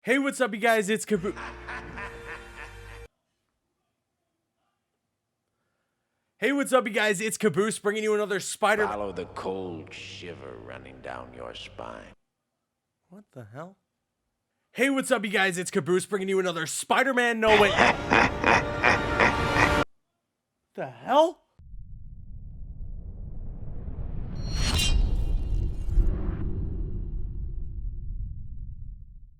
Hey, what's up, you guys? It's Caboose. Hey, what's up, you guys? It's Caboose bringing you another Spider. Follow the cold shiver running down your spine. What the hell? Hey, what's up, you guys? It's Caboose bringing you another Spider-Man No Way. The hell?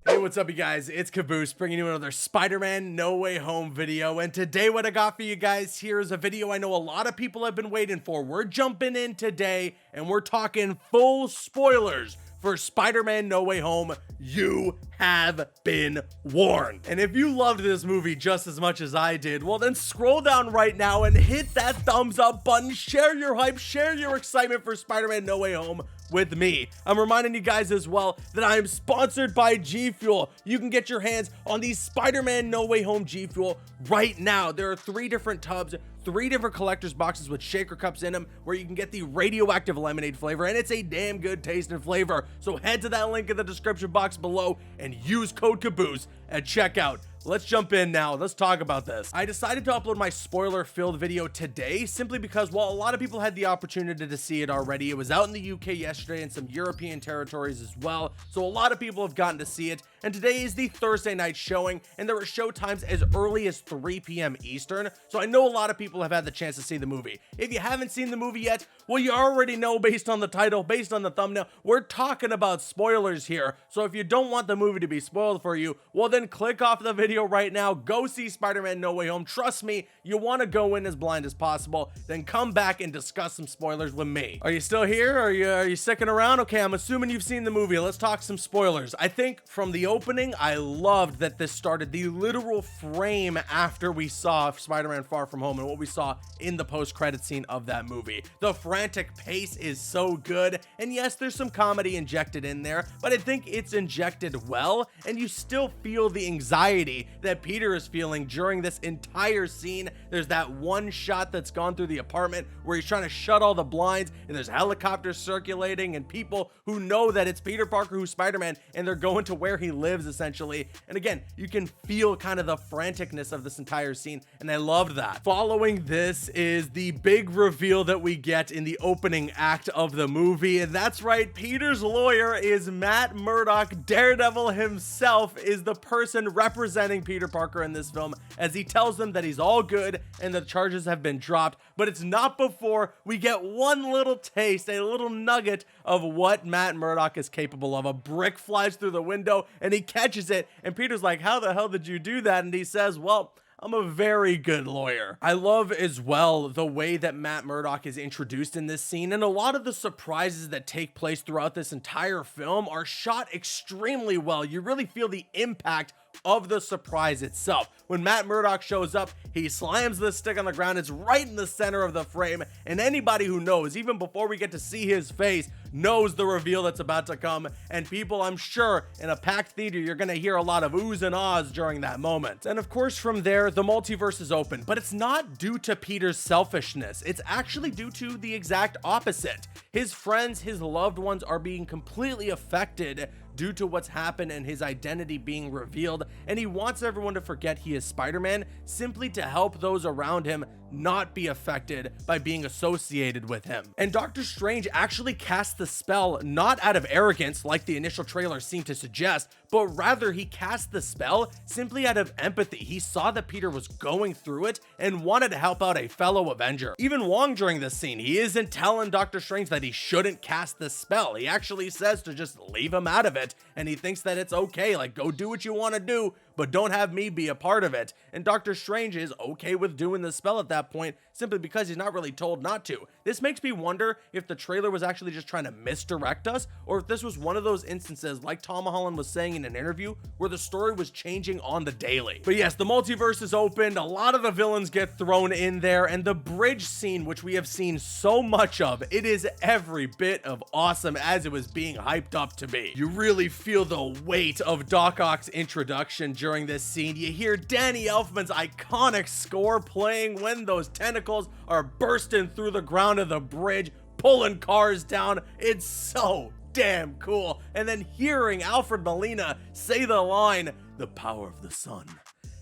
Hey, what's up, you guys? It's Caboose bringing you another Spider-Man No Way Home video, and today what I got for you guys here is a video I know a lot of people have been waiting for. We're jumping in today, and we're talking full spoilers for Spider-Man No Way Home. You have been warned. And if you loved this movie just as much as I did, well then scroll down right now and hit that thumbs up button, share your hype, share your excitement for Spider-Man No Way Home with me. I'm reminding you guys as well that I am sponsored by G Fuel. You can get your hands on the Spider-Man No Way Home G Fuel right now. There are 3 different tubs, 3 different collector's boxes with shaker cups in them where you can get the radioactive lemonade flavor, and it's a damn good taste and flavor. So head to that link in the description box below and use code Caboose at checkout. Let's jump in now. Let's talk about this. I decided to upload my spoiler-filled video today simply because, while a lot of people had the opportunity to see it already, it was out in the UK yesterday and some European territories as well, so a lot of people have gotten to see it. And today is the Thursday night showing, and there were show times as early as 3 p.m. Eastern, so I know a lot of people have had the chance to see the movie. If you haven't seen the movie yet, well, you already know based on the title, based on the thumbnail, we're talking about spoilers here. So if you don't want the movie to be spoiled for you, well then click off the video right now, go see Spider-Man No Way Home. Trust me, you want to go in as blind as possible, then come back and discuss some spoilers with me. Are you still here? Are you sticking around? Okay, I'm assuming you've seen the movie. Let's talk some spoilers. I think from the opening, I loved that this started the literal frame after we saw Spider-Man Far From Home and what we saw in the post-credit scene of that movie. The frantic pace is so good, and yes, there's some comedy injected in there, but I think it's injected well, and you still feel the anxiety that Peter is feeling during this entire scene. There's that one shot that's gone through the apartment where he's trying to shut all the blinds, and there's helicopters circulating and people who know that it's Peter Parker who's Spider-Man, and they're going to where he lives essentially. And again, you can feel kind of the franticness of this entire scene, and I loved that. Following this is the big reveal that we get in the opening act of the movie, and that's right, Peter's lawyer is Matt Murdock. Daredevil himself is the person representing Peter Parker in this film, as he tells them that he's all good and the charges have been dropped. But it's not before we get one little taste, a little nugget of what Matt Murdock is capable of. A brick flies through the window and he catches it, and Peter's like, how the hell did you do that? And he says, well, I'm a very good lawyer. I love as well the way that Matt Murdock is introduced in this scene, and a lot of the surprises that take place throughout this entire film are shot extremely well. You really feel the impact of the surprise itself. When Matt Murdock shows up, he slams the stick on the ground. It's right in the center of the frame, and anybody who knows, even before we get to see his face, knows the reveal that's about to come. And people, I'm sure, in a packed theater, you're gonna hear a lot of oohs and ahs during that moment. And of course, from there, the multiverse is open, but it's not due to Peter's selfishness. It's actually due to the exact opposite. His friends, his loved ones are being completely affected due to what's happened and his identity being revealed, and he wants everyone to forget he is Spider-Man simply to help those around him not be affected by being associated with him. And Doctor Strange actually cast the spell not out of arrogance like the initial trailer seemed to suggest, but rather he cast the spell simply out of empathy. He saw that Peter was going through it and wanted to help out a fellow Avenger. Even Wong during this scene, he isn't telling Doctor Strange that he shouldn't cast the spell. He actually says to just leave him out of it, and he thinks that it's okay, like, go do what you want to do, but don't have me be a part of it. And Doctor Strange is okay with doing the spell at that point, simply because he's not really told not to. This makes me wonder if the trailer was actually just trying to misdirect us, or if this was one of those instances, like Tom Holland was saying in an interview, where the story was changing on the daily. But yes, the multiverse is opened, a lot of the villains get thrown in there, and the bridge scene, which we have seen so much of, it is every bit of awesome as it was being hyped up to be. You really feel the weight of Doc Ock's introduction during this scene. You hear Danny Elfman's iconic score playing when those tentacles are bursting through the ground of the bridge, pulling cars down. It's so damn cool. And then hearing Alfred Molina say the line, "The power of the sun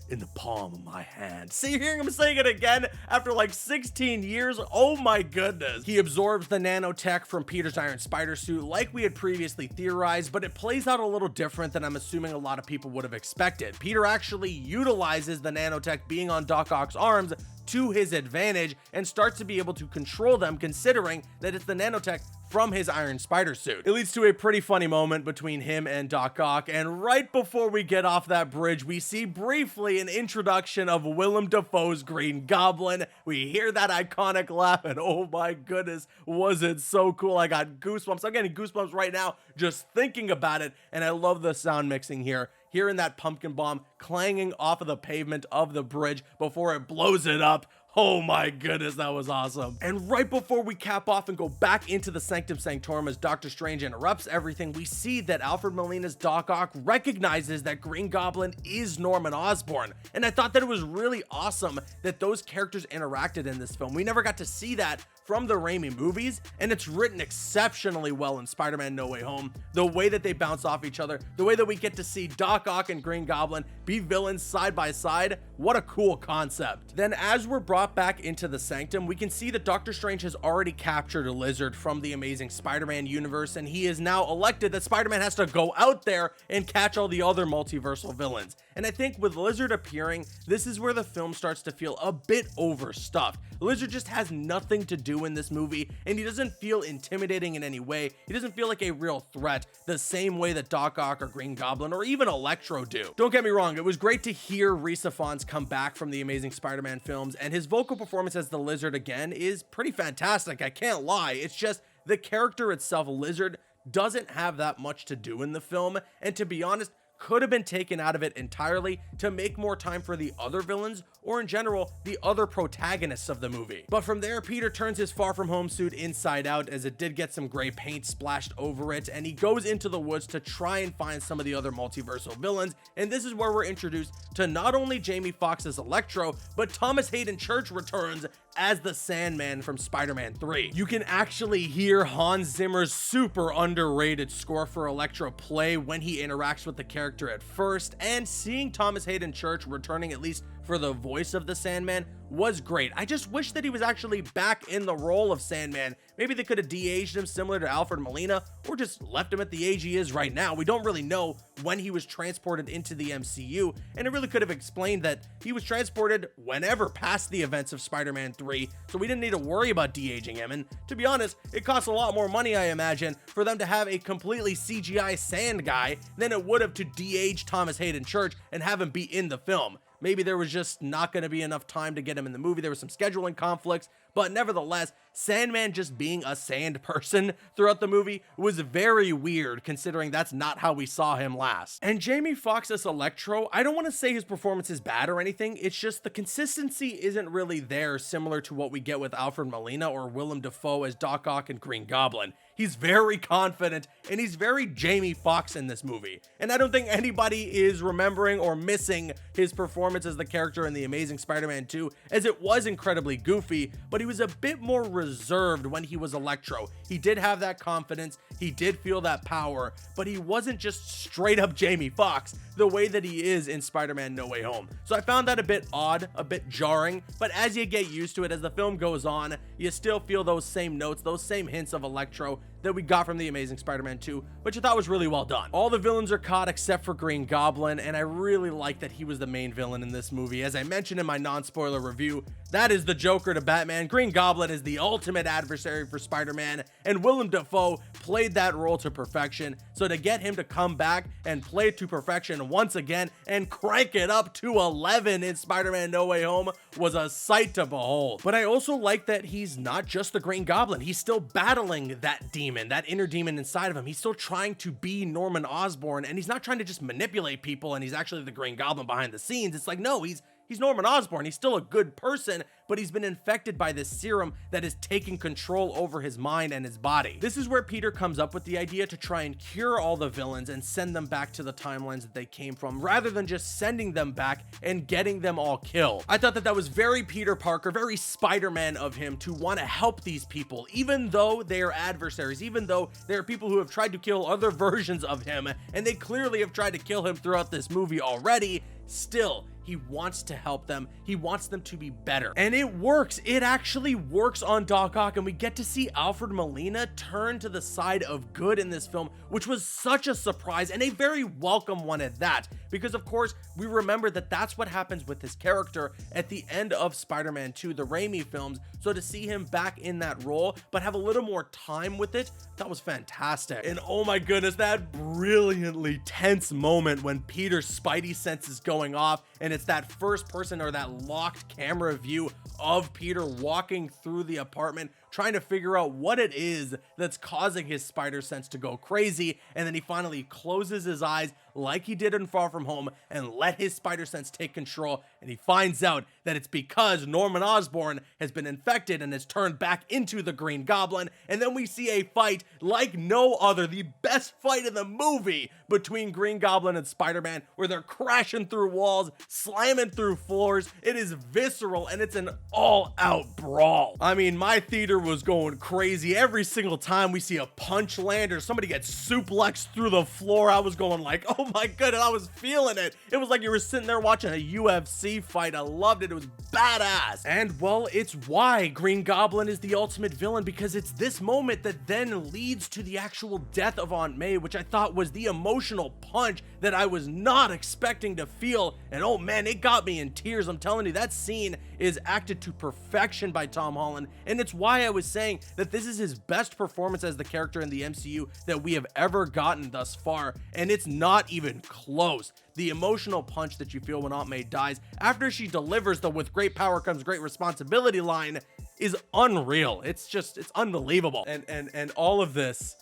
in the palm of my hand." See, hearing him saying it again after like 16 years, oh my goodness. He absorbs the nanotech from Peter's Iron Spider suit like we had previously theorized, but it plays out a little different than I'm assuming a lot of people would have expected. Peter actually utilizes the nanotech being on Doc Ock's arms to his advantage and starts to be able to control them, considering that it's the nanotech from his Iron Spider suit. It leads to a pretty funny moment between him and Doc Ock, and right before we get off that bridge, we see briefly an introduction of Willem Dafoe's Green Goblin. We hear that iconic laugh, and oh my goodness, was it so cool. I got goosebumps. I'm getting goosebumps right now just thinking about it, and I love the sound mixing here. Hearing that pumpkin bomb clanging off of the pavement of the bridge before it blows it up. Oh my goodness, that was awesome. And right before we cap off and go back into the Sanctum Sanctorum as Doctor Strange interrupts everything, we see that Alfred Molina's Doc Ock recognizes that Green Goblin is Norman Osborn. And I thought that it was really awesome that those characters interacted in this film. We never got to see that from the Raimi movies, and it's written exceptionally well in Spider-Man No Way Home. The way that they bounce off each other, the way that we get to see Doc Ock and Green Goblin be villains side by side, what a cool concept. Then as we're brought back into the Sanctum, we can see that Doctor Strange has already captured a Lizard from the Amazing Spider-Man universe, and he is now elected that Spider-Man has to go out there and catch all the other multiversal villains. And I think with Lizard appearing, this is where the film starts to feel a bit overstuffed. Lizard just has nothing to do in this movie, and he doesn't feel intimidating in any way. He doesn't feel like a real threat the same way that Doc Ock or Green Goblin or even Electro do. Don't get me wrong, it was great to hear Rhys Ifans come back from the Amazing Spider-Man films, and his vocal performance as the Lizard again is pretty fantastic, I can't lie. It's just the character itself, Lizard, doesn't have that much to do in the film, and to be honest, could have been taken out of it entirely to make more time for the other villains, or in general, the other protagonists of the movie. But from there, Peter turns his Far From Home suit inside out, as it did get some gray paint splashed over it, and he goes into the woods to try and find some of the other multiversal villains, and this is where we're introduced to not only Jamie Foxx as Electro, but Thomas Hayden Church returns as the Sandman from Spider-Man 3. You can actually hear Hans Zimmer's super underrated score for Electro play when he interacts with the character at first, and seeing Thomas Hayden Church returning at least for the voice of the Sandman was great. I just wish that he was actually back in the role of Sandman. Maybe they could have de-aged him similar to Alfred Molina, or just left him at the age he is right now. We don't really know when he was transported into the MCU, and it really could have explained that he was transported whenever past the events of Spider-Man 3, so we didn't need to worry about de-aging him. And to be honest, it costs a lot more money, I imagine, for them to have a completely CGI sand guy than it would have to de-age Thomas Hayden Church and have him be in the film. Maybe there was just not going to be enough time to get him in the movie. There were some scheduling conflicts, but nevertheless, Sandman just being a sand person throughout the movie was very weird, considering that's not how we saw him last. And Jamie Foxx as Electro, I don't want to say his performance is bad or anything, it's just the consistency isn't really there, similar to what we get with Alfred Molina or Willem Dafoe as Doc Ock and Green Goblin. He's very confident, and he's very Jamie Foxx in this movie. And I don't think anybody is remembering or missing his performance as the character in The Amazing Spider-Man 2, as it was incredibly goofy, but he was a bit more reserved when he was Electro. He did have that confidence, he did feel that power, but he wasn't just straight up Jamie Foxx the way that he is in Spider-Man No Way Home. So I found that a bit odd, a bit jarring, but as you get used to it, as the film goes on, you still feel those same notes, those same hints of Electro that we got from The Amazing Spider-Man 2, which I thought was really well done. All the villains are caught except for Green Goblin, and I really like that he was the main villain in this movie. As I mentioned in my non-spoiler review, that is the Joker to Batman. Green Goblin is the ultimate adversary for Spider-Man, and Willem Dafoe played that role to perfection. So to get him to come back and play it to perfection once again and crank it up to 11 in Spider-Man No Way Home was a sight to behold. But I also like that he's not just the Green Goblin. He's still battling that demon, that inner demon inside of him. He's still trying to be Norman Osborn, and he's not trying to just manipulate people and he's actually the Green Goblin behind the scenes. It's like, no, he's he's Norman Osborn. He's still a good person, but he's been infected by this serum that is taking control over his mind and his body. This is where Peter comes up with the idea to try and cure all the villains and send them back to the timelines that they came from, rather than just sending them back and getting them all killed. I thought that that was very Peter Parker, very Spider-Man of him to want to help these people, even though they are adversaries, even though they are people who have tried to kill other versions of him, and they clearly have tried to kill him throughout this movie already. Still, he wants to help them. He wants them to be better. And it works. It actually works on Doc Ock, and we get to see Alfred Molina turn to the side of good in this film, which was such a surprise and a very welcome one at that, because of course we remember that that's what happens with his character at the end of Spider-Man 2, the Raimi films. So to see him back in that role, but have a little more time with it, that was fantastic. And oh my goodness, that brilliantly tense moment when Peter's Spidey sense is going off, and it's that first person or that locked camera view of Peter walking through the apartment, trying to figure out what it is that's causing his spider sense to go crazy. And then he finally closes his eyes like he did in Far From Home and let his spider sense take control. And he finds out that it's because Norman Osborn has been infected and has turned back into the Green Goblin. And then we see a fight like no other, the best fight in the movie between Green Goblin and Spider-Man, where they're crashing through walls, slamming through floors. It is visceral and it's an all-out brawl. I mean, my theater was going crazy every single time we see a punch land or somebody gets suplexed through the floor. I was going like, oh my goodness, I was feeling it. It was like you were sitting there watching a UFC fight. I loved it. It was badass. And well, it's why Green Goblin is the ultimate villain, because it's this moment that then leads to the actual death of Aunt May, which I thought was the emotional punch that I was not expecting to feel. And oh man, it got me in tears. I'm telling you, that scene is acted to perfection by Tom Holland, and it's why I was saying that this is his best performance as the character in the MCU that we have ever gotten thus far, and it's not even close. The emotional punch that you feel when Aunt May dies after she delivers the "with great power comes great responsibility" line is unreal. It's unbelievable. And all of this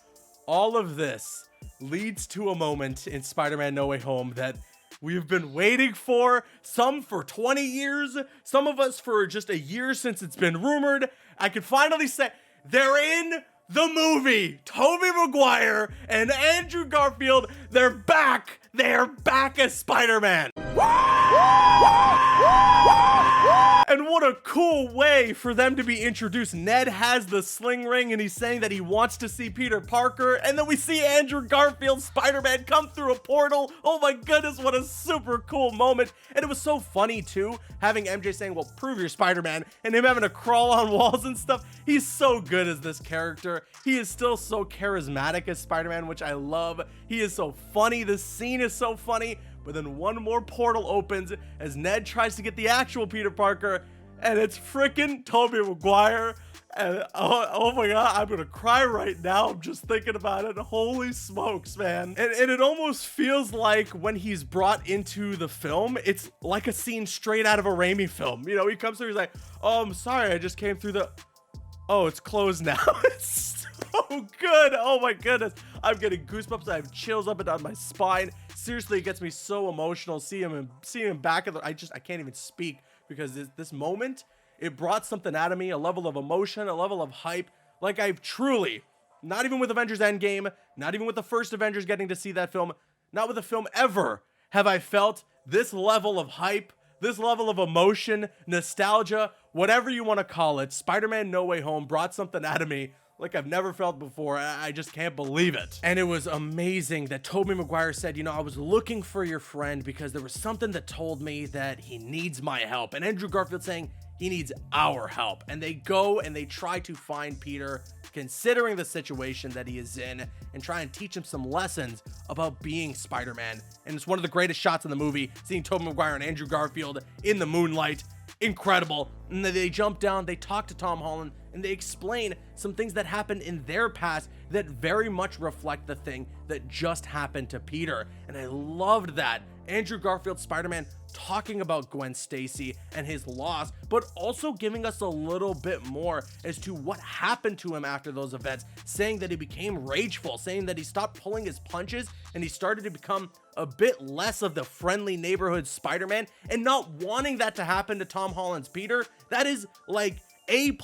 leads to a moment in Spider-Man No Way Home that we've been waiting for, some for 20 years, some of us for just a year since it's been rumored. I can finally say they're in the movie. Tobey Maguire and Andrew Garfield, they're back. They're back as Spider-Man. And what a cool way for them to be introduced. Ned has the sling ring and he's saying that he wants to see Peter Parker. And then we see Andrew Garfield, Spider-Man, come through a portal. Oh my goodness, what a super cool moment. And it was so funny too, having MJ saying, well, prove you're Spider-Man, and him having to crawl on walls and stuff. He's so good as this character. He is still so charismatic as Spider-Man, which I love. He is so funny. This scene is so funny. But then one more portal opens as Ned tries to get the actual Peter Parker, and it's freaking Tobey Maguire. And oh my god, I'm gonna cry right now. I'm just thinking about it. Holy smokes, man. And it almost feels like when he's brought into the film, it's like a scene straight out of a Raimi film. You know, he comes through, he's like, oh, I'm sorry, I just came through the... Oh, it's closed now. It's so good. Oh my goodness. I'm getting goosebumps. I have chills up and down my spine. Seriously, it gets me so emotional. Seeing him back at the... I can't even speak, because this moment, it brought something out of me, a level of emotion, a level of hype. Like I've truly, not even with Avengers Endgame, not even with the first Avengers getting to see that film, not with a film ever, have I felt this level of hype, this level of emotion, nostalgia, whatever you want to call it. Spider-Man No Way Home brought something out of me like I've never felt before. I just can't believe it. And it was amazing that Tobey Maguire said, you know, I was looking for your friend because there was something that told me that he needs my help. And Andrew Garfield saying he needs our help. And they go and they try to find Peter, considering the situation that he is in, and try and teach him some lessons about being Spider-Man. And it's one of the greatest shots in the movie, seeing Tobey Maguire and Andrew Garfield in the moonlight. Incredible. And then they jump down, they talk to Tom Holland, and they explain some things that happened in their past that very much reflect the thing that just happened to Peter. And I loved that. Andrew Garfield, Spider-Man, talking about Gwen Stacy and his loss, but also giving us a little bit more as to what happened to him after those events, saying that he became rageful, saying that he stopped pulling his punches and he started to become a bit less of the friendly neighborhood Spider-Man, and not wanting that to happen to Tom Holland's Peter, that is like A++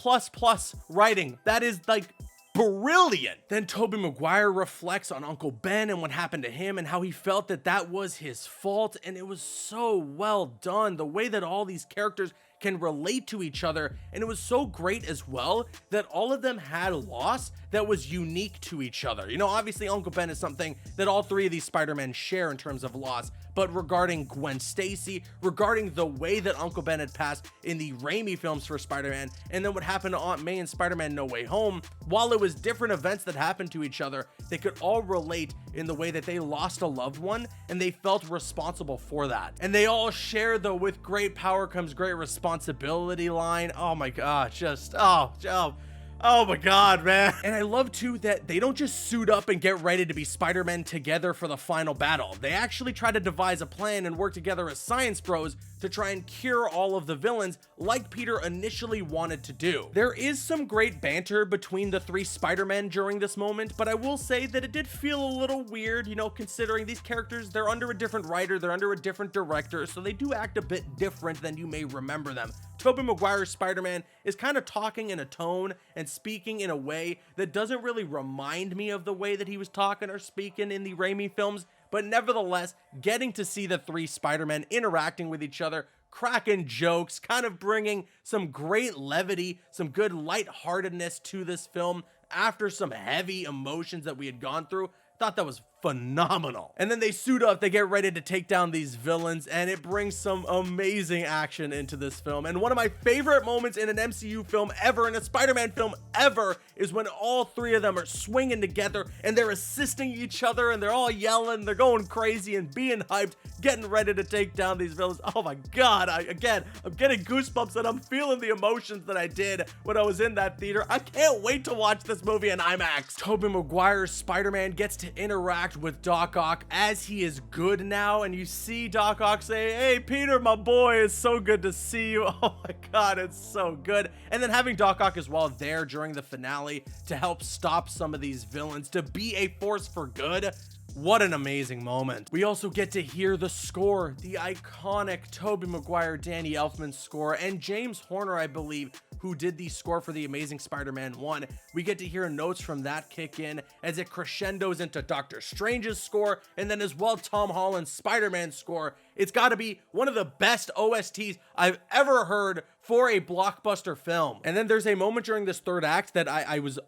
writing. That is like brilliant. Then Tobey Maguire reflects on Uncle Ben and what happened to him and how he felt that that was his fault, and it was so well done, the way that all these characters can relate to each other. And it was so great as well that all of them had a loss that was unique to each other. You know, obviously Uncle Ben is something that all three of these Spider-Men share in terms of loss, but regarding Gwen Stacy, regarding the way that Uncle Ben had passed in the Raimi films for Spider-Man, and then what happened to Aunt May in Spider-Man No Way Home, while it was different events that happened to each other, they could all relate in the way that they lost a loved one and they felt responsible for that. And they all share the "with great power comes great responsibility" line. Oh my god, oh my god, man. And I love too that they don't just suit up and get ready to be Spider-Man together for the final battle. They actually try to devise a plan and work together as science bros to try and cure all of the villains like Peter initially wanted to do. There is some great banter between the three Spider-Men during this moment, but I will say that it did feel a little weird, you know, considering these characters, they're under a different writer, they're under a different director, so they do act a bit different than you may remember them. Tobey Maguire's Spider-Man is kind of talking in a tone and speaking in a way that doesn't really remind me of the way that he was talking or speaking in the Raimi films, but nevertheless, getting to see the three Spider-Men interacting with each other, cracking jokes, kind of bringing some great levity, some good lightheartedness to this film after some heavy emotions that we had gone through. Thought that was phenomenal. And then they suit up, they get ready to take down these villains, and it brings some amazing action into this film. And one of my favorite moments in an MCU film ever, in a Spider-Man film ever, is when all three of them are swinging together and they're assisting each other and they're all yelling, they're going crazy and being hyped, getting ready to take down these villains. Oh my god, I'm getting goosebumps and I'm feeling the emotions that I did when I was in that theater. I can't wait to watch this movie in IMAX. Tobey Maguire's Spider-Man gets to interact with Doc Ock as he is good now, and you see Doc Ock say, "Hey Peter, my boy, it's so good to see you." Oh my god, it's so good. And then having Doc Ock as well there during the finale to help stop some of these villains, to be a force for good. What an amazing moment. We also get to hear the score, the iconic Tobey Maguire, Danny Elfman score, and James Horner, I believe, who did the score for The Amazing Spider-Man 1. We get to hear notes from that kick in as it crescendos into Doctor Strange's score, and then as well Tom Holland's Spider-Man score. It's got to be one of the best OSTs I've ever heard for a blockbuster film. And then there's a moment during this third act that I was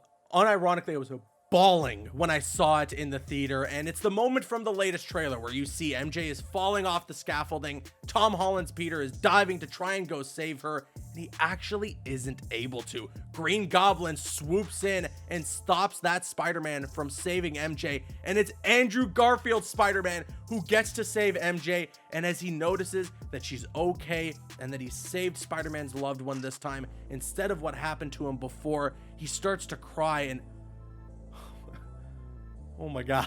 bawling when I saw it in the theater, and it's the moment from the latest trailer where you see MJ is falling off the scaffolding, Tom Holland's Peter is diving to try and go save her, and he actually isn't able to. Green Goblin swoops in and stops that Spider-Man from saving MJ, and it's Andrew Garfield's Spider-Man who gets to save MJ, and as he notices that she's okay and that he saved Spider-Man's loved one this time instead of what happened to him before, he starts to cry, and oh my god.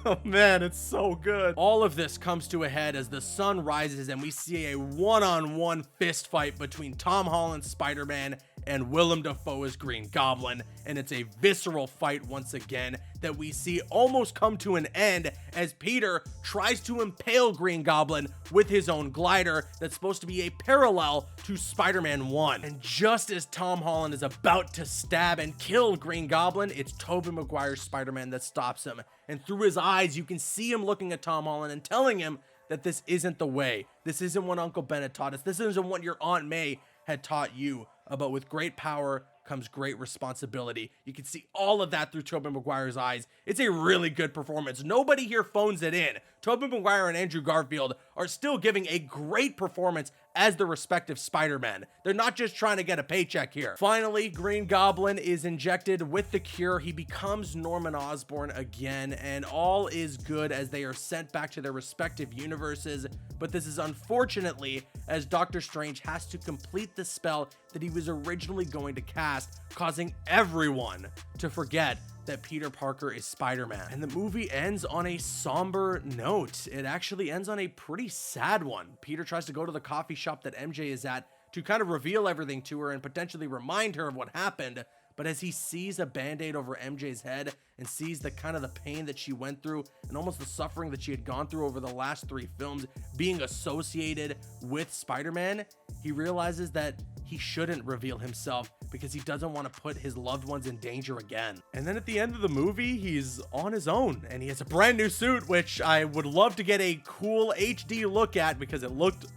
Oh man, it's so good. All of this comes to a head as the sun rises and we see a one-on-one fist fight between Tom Holland's Spider-Man and Willem Dafoe's Green Goblin, and it's a visceral fight once again that we see almost come to an end as Peter tries to impale Green Goblin with his own glider that's supposed to be a parallel to Spider-Man 1. And just as Tom Holland is about to stab and kill Green Goblin, it's Tobey Maguire's Spider-Man that stops him, and through his eyes you can see him looking at Tom Holland and telling him that this isn't the way. This isn't what Uncle Ben had taught us. This isn't what your Aunt May had taught you about with great power comes great responsibility. You can see all of that through Tobey Maguire's eyes. It's a really good performance. Nobody here phones it in. Tobey Maguire and Andrew Garfield are still giving a great performance as the respective Spider-Man. They're not just trying to get a paycheck here. Finally, Green Goblin is injected with the cure. He becomes Norman Osborn again, and all is good as they are sent back to their respective universes. But this is unfortunately as Doctor Strange has to complete the spell that he was originally going to cast, causing everyone to forget that Peter Parker is Spider-Man. And the movie ends on a somber note. It actually ends on a pretty sad one. Peter tries to go to the coffee shop that MJ is at to kind of reveal everything to her and potentially remind her of what happened, but as he sees a band-aid over MJ's head and sees the kind of the pain that she went through and almost the suffering that she had gone through over the last 3 films being associated with Spider-Man, he realizes that he shouldn't reveal himself because he doesn't want to put his loved ones in danger again. And then at the end of the movie, he's on his own and he has a brand new suit, which I would love to get a cool HD look at because it looked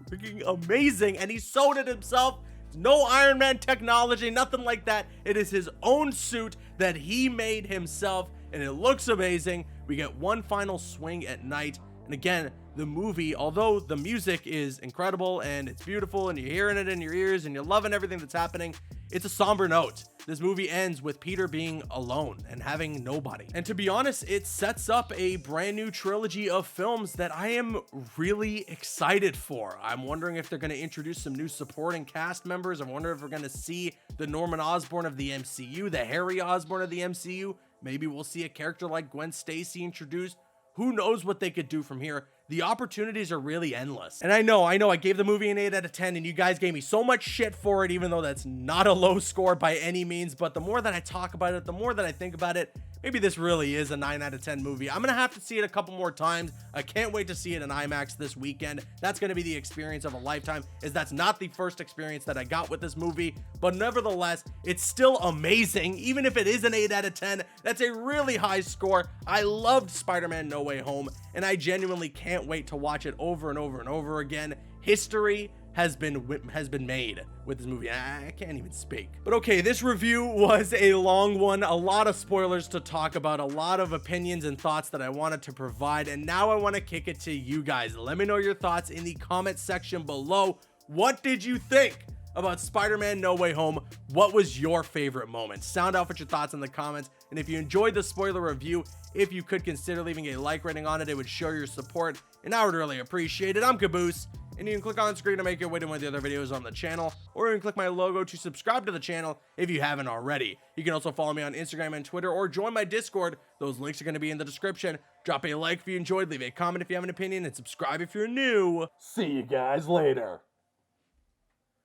freaking amazing, and he sewed it himself. No Iron Man technology, nothing like that. It is his own suit that he made himself, and it looks amazing. We get one final swing at night, and again, the movie, although the music is incredible and it's beautiful and you're hearing it in your ears and you're loving everything that's happening, it's a somber note. This movie ends with Peter being alone and having nobody. And to be honest, it sets up a brand new trilogy of films that I am really excited for. I'm wondering if they're going to introduce some new supporting cast members. I'm wondering if we're going to see the Norman Osborn of the MCU, the Harry Osborn of the MCU. Maybe we'll see a character like Gwen Stacy introduced. Who knows what they could do from here? The opportunities are really endless. And I know, I gave the movie an 8 out of 10 and you guys gave me so much shit for it, even though that's not a low score by any means. But the more that I talk about it, the more that I think about it, maybe this really is a 9 out of 10 movie. I'm gonna have to see it a couple more times. I can't wait to see it in IMAX this weekend. That's gonna be the experience of a lifetime, as that's not the first experience that I got with this movie. But nevertheless, it's still amazing. Even if it is an 8 out of 10, that's a really high score. I loved Spider-Man No Way Home, and I genuinely can't wait to watch it over and over and over again. History has been made with this movie. I can't even speak. But okay, this review was a long one, a lot of spoilers to talk about, a lot of opinions and thoughts that I wanted to provide, and now I want to kick it to you guys. Let me know your thoughts in the comment section below. What did you think about Spider-Man No Way Home? What was your favorite moment? Sound off with your thoughts in the comments, and if you enjoyed the spoiler review, if you could consider leaving a like rating on it, it would show your support, and I would really appreciate it. I'm Caboose, and you can click on the screen to make your way to one of the other videos on the channel, or you can click my logo to subscribe to the channel if you haven't already. You can also follow me on Instagram and Twitter, or join my Discord. Those links are going to be in the description. Drop a like if you enjoyed, leave a comment if you have an opinion, and subscribe if you're new. See you guys later.